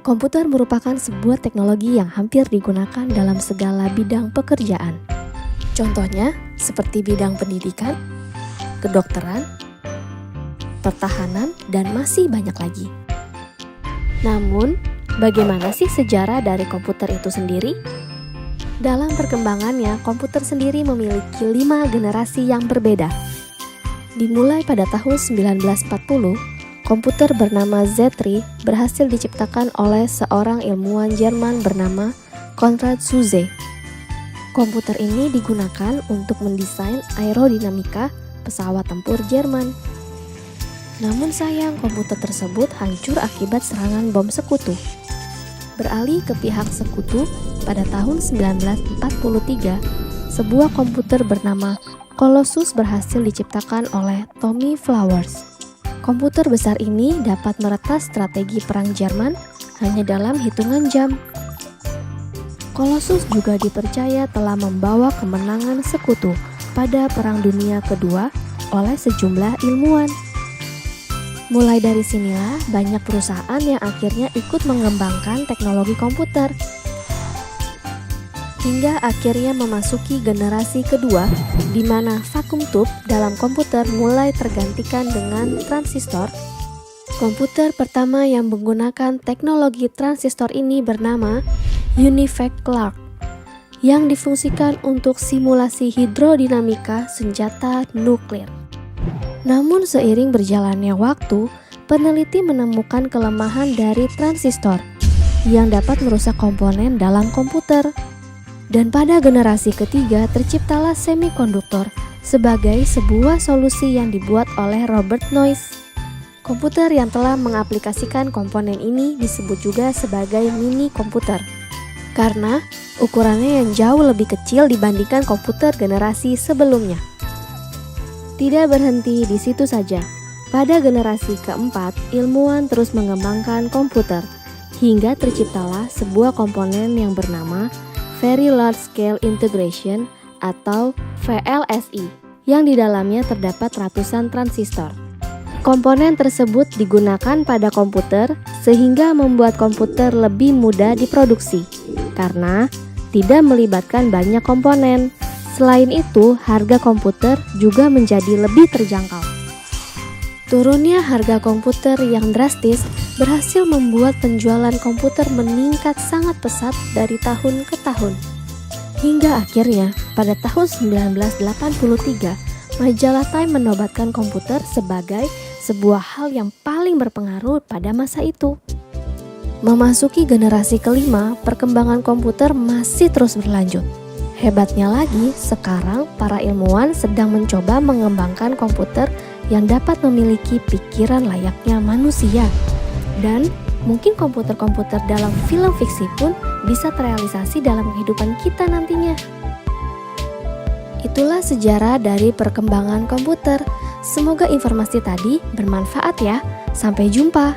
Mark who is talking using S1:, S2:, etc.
S1: Komputer merupakan sebuah teknologi yang hampir digunakan dalam segala bidang pekerjaan. Contohnya seperti bidang pendidikan, kedokteran, pertahanan, dan masih banyak lagi. Namun, bagaimana sih sejarah dari komputer itu sendiri? Dalam perkembangannya, komputer sendiri memiliki 5 generasi yang berbeda. Dimulai pada tahun 1940, komputer bernama Z3 berhasil diciptakan oleh seorang ilmuwan Jerman bernama Konrad Zuse. Komputer ini digunakan untuk mendesain aerodinamika pesawat tempur Jerman. Namun sayang, komputer tersebut hancur akibat serangan bom sekutu. Beralih ke pihak sekutu, pada tahun 1943, sebuah komputer bernama Colossus berhasil diciptakan oleh Tommy Flowers. Komputer besar ini dapat meretas strategi perang Jerman hanya dalam hitungan jam. Colossus juga dipercaya telah membawa kemenangan sekutu pada Perang Dunia Kedua oleh sejumlah ilmuwan. Mulai dari sinilah banyak perusahaan yang akhirnya ikut mengembangkan teknologi komputer. Hingga akhirnya memasuki generasi kedua, di mana vacuum tube dalam komputer mulai tergantikan dengan transistor. Komputer pertama yang menggunakan teknologi transistor ini bernama Univac Clark, yang difungsikan untuk simulasi hidrodinamika senjata nuklir. Namun seiring berjalannya waktu, peneliti menemukan kelemahan dari transistor yang dapat merusak komponen dalam komputer. Dan pada generasi ketiga terciptalah semikonduktor sebagai sebuah solusi yang dibuat oleh Robert Noyce. Komputer yang telah mengaplikasikan komponen ini disebut juga sebagai mini komputer, karena ukurannya yang jauh lebih kecil dibandingkan komputer generasi sebelumnya. Tidak berhenti di situ saja. Pada generasi keempat, ilmuwan terus mengembangkan komputer, hingga terciptalah sebuah komponen yang bernama Very Large Scale Integration atau VLSI, yang di dalamnya terdapat ratusan transistor. Komponen tersebut digunakan pada komputer sehingga membuat komputer lebih mudah diproduksi karena tidak melibatkan banyak komponen. Selain itu, harga komputer juga menjadi lebih terjangkau. Turunnya harga komputer yang drastis berhasil membuat penjualan komputer meningkat sangat pesat dari tahun ke tahun. Hingga akhirnya pada tahun 1983, majalah Time menobatkan komputer sebagai sebuah hal yang paling berpengaruh pada masa itu. Memasuki generasi kelima, perkembangan komputer masih terus berlanjut. Hebatnya lagi, sekarang para ilmuwan sedang mencoba mengembangkan komputer yang dapat memiliki pikiran layaknya manusia. Dan mungkin komputer-komputer dalam film fiksi pun bisa terrealisasi dalam kehidupan kita nantinya. Itulah sejarah dari perkembangan komputer. Semoga informasi tadi bermanfaat ya. Sampai jumpa.